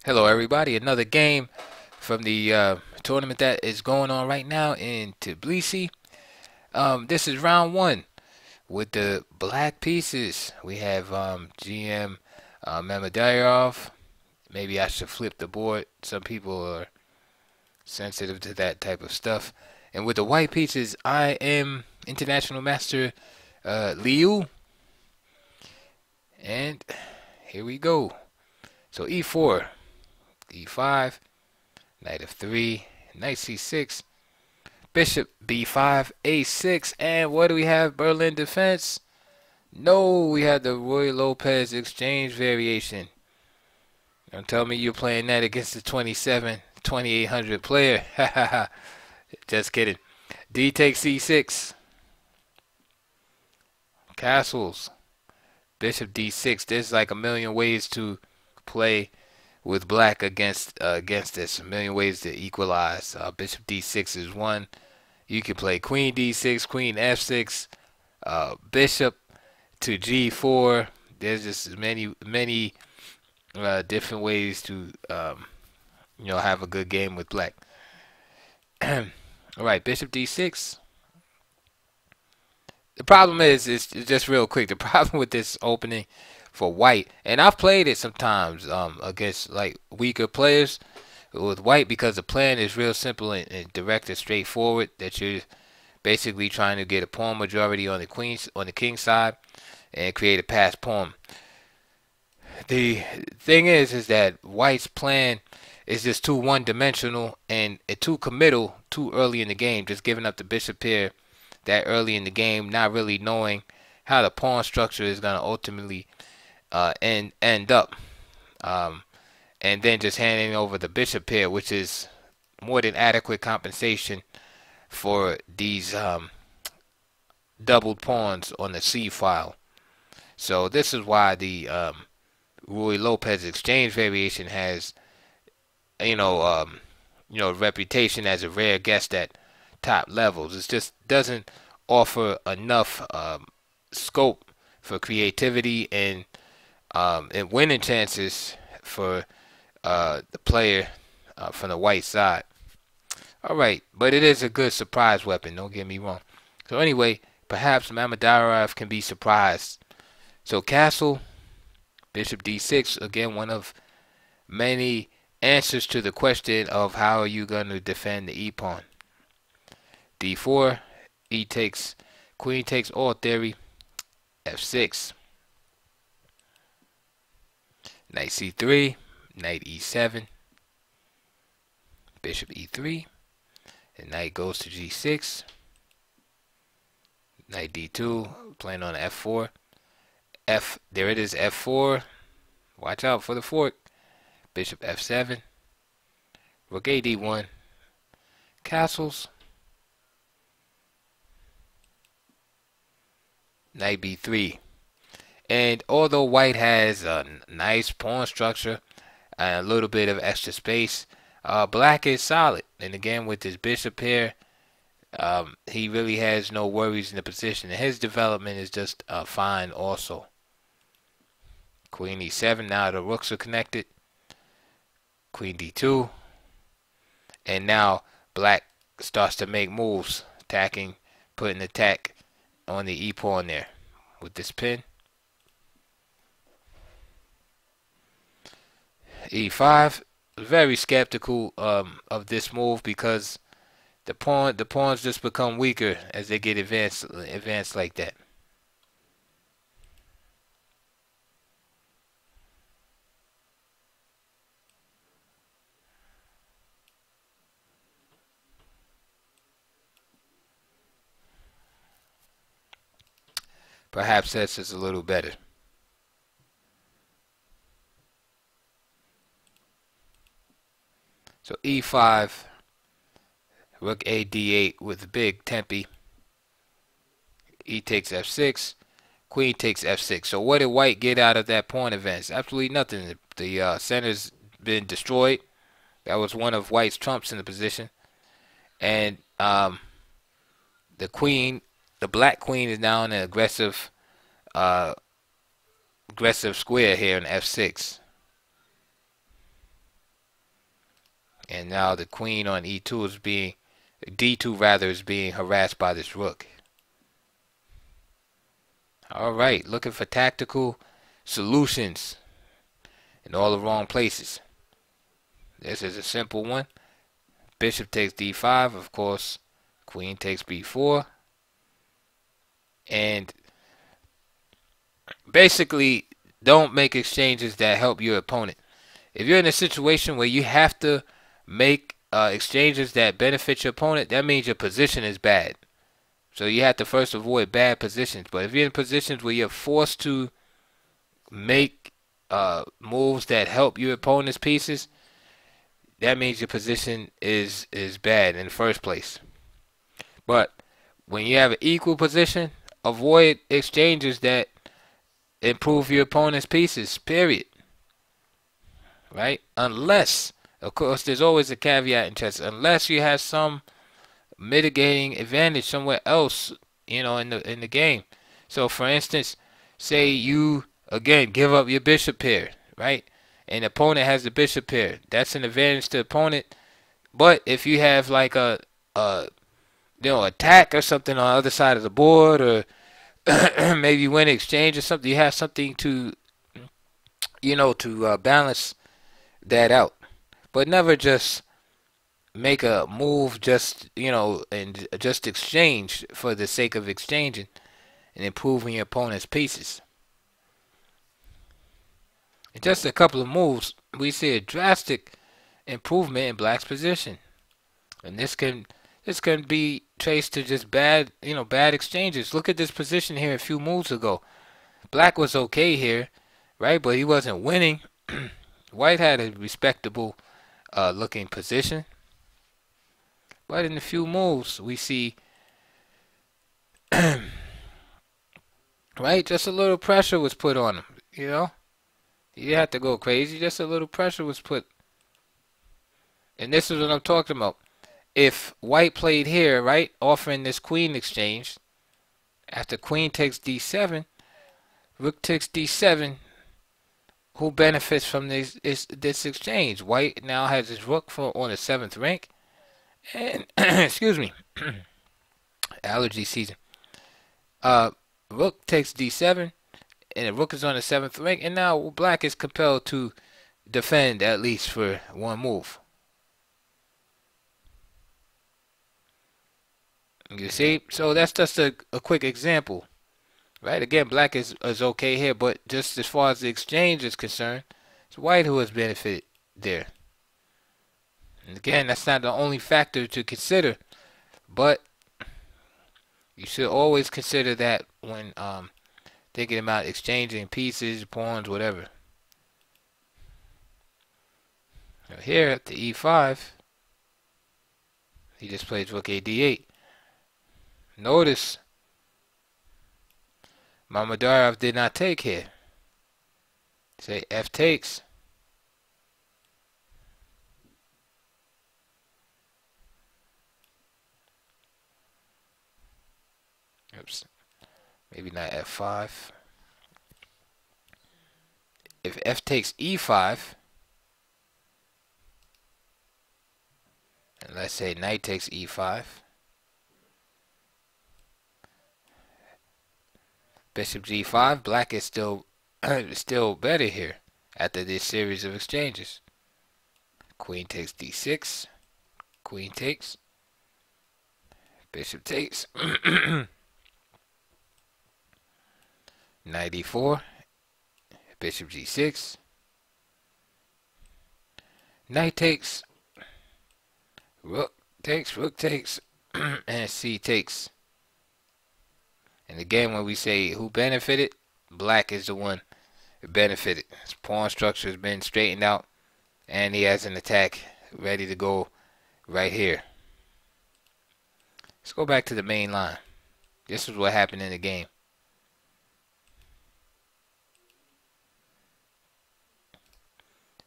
Hello, everybody. Another game from the tournament that is going on right now in Tbilisi. This is round one with the black pieces. We have GM Mamedyarov. Maybe I should flip the board. Some people are sensitive to that type of stuff. And with the white pieces, I am International Master Liu. And here we go. So E4, E5. Knight f3, knight c6, bishop b5, a6, and what do we have? Berlin defense? No, we had the Roy Lopez exchange variation. Don't tell me you're playing that against the 2800 player. Just kidding. D takes c6. Castles. Bishop d6. There's like a million ways to play with black against this. A million ways to equalize. Bishop d6 is one. You can play queen d6, queen f6, bishop to g4. There's just many different ways to have a good game with black. All right, bishop d6. The problem it's just real quick. The problem with this opening for white, and I've played it sometimes against like weaker players with white because the plan is real simple and direct and straightforward. That you're basically trying to get a pawn majority on the king side and create a passed pawn. The thing is that white's plan is just too one-dimensional and too committal too early in the game, just giving up the bishop here that early in the game, not really knowing how the pawn structure is going to ultimately end up, and then just handing over the bishop here, which is more than adequate compensation for these doubled pawns on the c file. So this is why the Ruy Lopez exchange variation has reputation as a rare guest at top levels. It just doesn't offer enough scope for creativity and winning chances for the player from the white side. All right, but it is a good surprise weapon. Don't get me wrong. So anyway, perhaps Mamedyarov can be surprised. So castle, bishop d6. Again, one of many answers to the question of how are you going to defend the e-pawn. d4, e takes, queen takes all theory, f6, knight c3, knight e7, bishop e3, and knight goes to g6, knight d2, playing on f4, there it is, f4, watch out for the fork, bishop f7, rook a d1, castles, knight b3. And although white has a nice pawn structure and a little bit of extra space, black is solid. And again, with his bishop here, he really has no worries in the position. And his development is just fine also. Queen e7, now the rooks are connected. Queen d2. And now black starts to make moves, attacking, putting attack on the e-pawn there with this pin. e5, very skeptical of this move because the pawns just become weaker as they get advanced like that. Perhaps that's just a little better. So e5, rook a d8 with big tempi. E takes f6, queen takes f6. So what did white get out of that pawn advance? Absolutely nothing. The center's been destroyed. That was one of white's trumps in the position. And the black queen is now in an aggressive square here in f6. And now the queen on e2 is being, d2 rather, is being harassed by this rook. Alright, looking for tactical solutions in all the wrong places. This is a simple one. Bishop takes d5, of course. Queen takes b4. And basically, don't make exchanges that help your opponent. If you're in a situation where you have to make exchanges that benefit your opponent, that means your position is bad. So you have to first avoid bad positions. But if you're in positions where you're forced to make moves that help your opponent's pieces, that means your position is bad in the first place. But when you have an equal position, avoid exchanges that improve your opponent's pieces, period. Right? Unless, of course, there's always a caveat in chess, unless you have some mitigating advantage somewhere else, in the game. So for instance, say you again give up your bishop pair, right? And the opponent has the bishop pair. That's an advantage to the opponent. But if you have like a attack or something on the other side of the board, or maybe you win an exchange or something, you have something to balance that out. But never just make a move and just exchange for the sake of exchanging and improving your opponent's pieces. In just a couple of moves, we see a drastic improvement in Black's position. And this can be traced to just bad exchanges. Look at this position here a few moves ago. Black was okay here, right? But he wasn't winning. White had a respectable looking position. But in a few moves, we see, right, just a little pressure was put on him, You didn't have to go crazy, just a little pressure was put. And this is what I'm talking about. If White played here, right, offering this queen exchange, after queen takes d7, rook takes d7, who benefits from this exchange? White now has his rook on the 7th rank. And excuse me, allergy season. Rook takes d7, and the rook is on the 7th rank, and now Black is compelled to defend at least for one move. You see, so that's just a quick example, right? Again, Black is okay here, but just as far as the exchange is concerned, it's White who has benefited there. And again, that's not the only factor to consider, but you should always consider that when thinking about exchanging pieces, pawns, whatever. Now here at the e5, he just plays rook a d8. Notice Mamedyarov did not take here. Say f takes. Oops. Maybe not f5. If f takes e5, and let's say knight takes e5, bishop g5, Black is still better here after this series of exchanges. Queen takes d6, queen takes, bishop takes, knight e4, bishop g6, knight takes, rook takes, and c takes. And again, when we say who benefited, Black is the one who benefited. His pawn structure has been straightened out, and he has an attack ready to go right here. Let's go back to the main line. This is what happened in the game.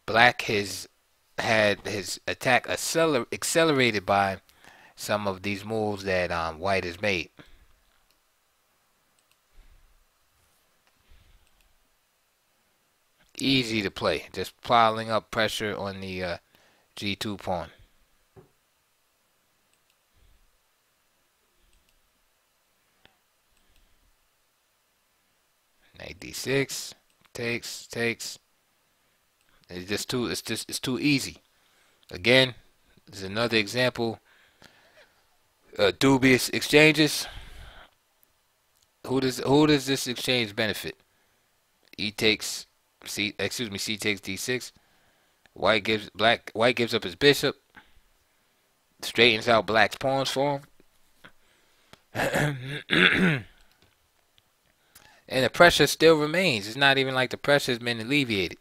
Black has had his attack accelerated by some of these moves that White has made. Easy to play, just piling up pressure on the G2 pawn. Knight D6. Takes. It's too easy. Again, there's another example. Dubious exchanges. Who does this exchange benefit? C takes D6. White gives up his bishop. Straightens out black's pawns for him. And the pressure still remains. It's not even like the pressure has been alleviated.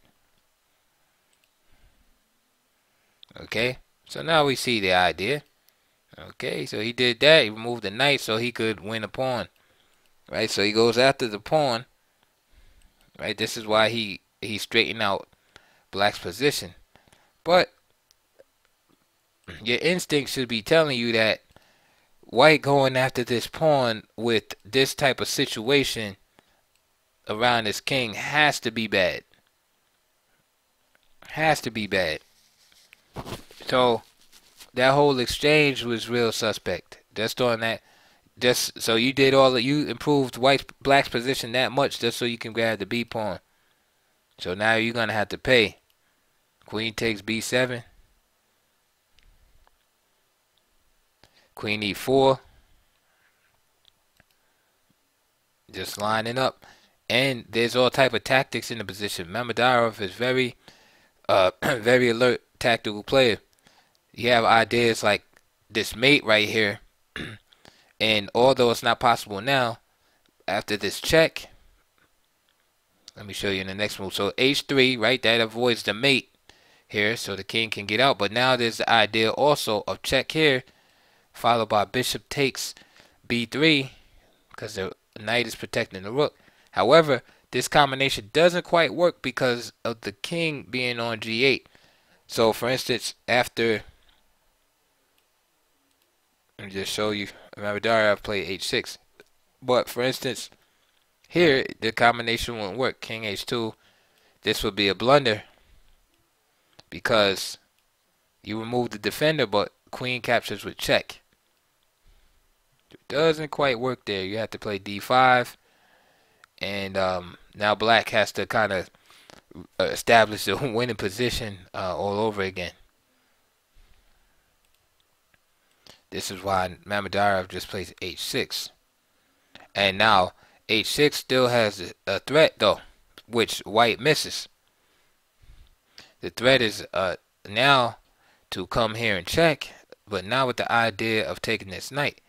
Okay, so now we see the idea. Okay, so he did that. He removed the knight so he could win a pawn. Right, so he goes after the pawn. Right, this is why he straightened out black's position. But your instinct should be telling you that white going after this pawn with this type of situation around his king has to be bad. Has to be bad. So that whole exchange was real suspect. Just on that, just so you did all that, you improved black's position that much just so you can grab the B pawn. So now you're gonna have to pay. Queen takes B7. Queen E4. Just lining up. And there's all type of tactics in the position. Mamedyarov is very very alert tactical player. You have ideas like this mate right here. And although it's not possible now, after this check, let me show you in the next move. So H3, right, that avoids the mate here, so the king can get out. But now there's the idea also of check here, followed by bishop takes B3, because the knight is protecting the rook. However, this combination doesn't quite work because of the king being on G8. So for instance, after, let me just show you, Mamedyarov played H6. But for instance, here the combination won't work. King H2, this would be a blunder because you remove the defender, but queen captures with check. It doesn't quite work there. You have to play D5, and now black has to kind of establish a winning position all over again. This is why Mamedyarov just plays H6. And now H6 still has a threat though, which white misses. The threat is now to come here and check, but now with the idea of taking this knight.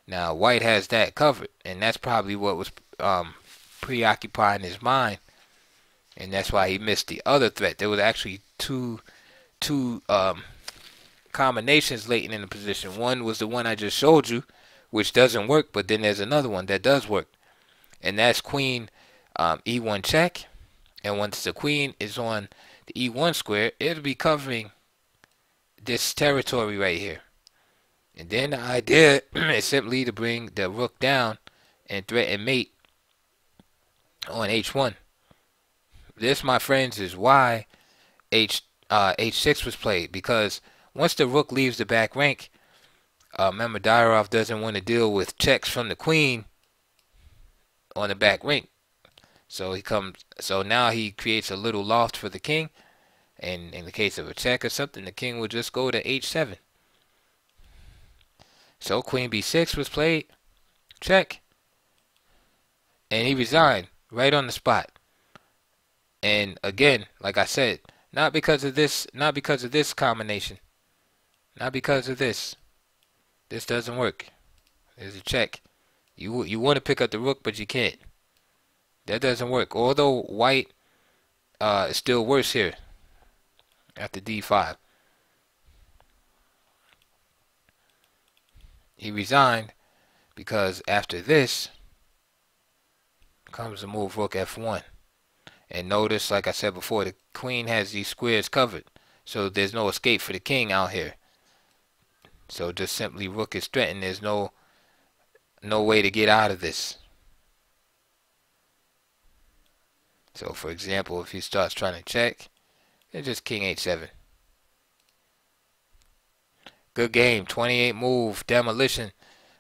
Now white has that covered, and that's probably what was preoccupying his mind, and that's why he missed the other threat. There was actually two combinations latent in the position. One was the one I just showed you, which doesn't work, but then there's another one that does work, and that's queen E1 check. And once the queen is on the E1 square, it'll be covering this territory right here. And then the idea is simply to bring the rook down and threaten mate on H1. This, my friends, is why H6 was played, because once the rook leaves the back rank, Mamedyarov doesn't want to deal with checks from the queen on the back rank. So now he creates a little loft for the king, and in the case of a check or something, the king will just go to H7. So queen B6 was played, check, and he resigned right on the spot. And again, like I said, not because of this combination, not because of this. This doesn't work. There's a check. You want to pick up the rook, but you can't. That doesn't work. Although white is still worse here after D5. He resigned because after this comes the move rook F1. And notice, like I said before, the queen has these squares covered. So there's no escape for the king out here. So just simply rook is threatened. There's no way to get out of this. So for example, if he starts trying to check, it's just king H7. Good game. 28 move demolition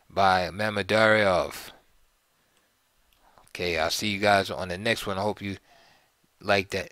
by Mamedyarov. Okay, I'll see you guys on the next one. I hope you like that.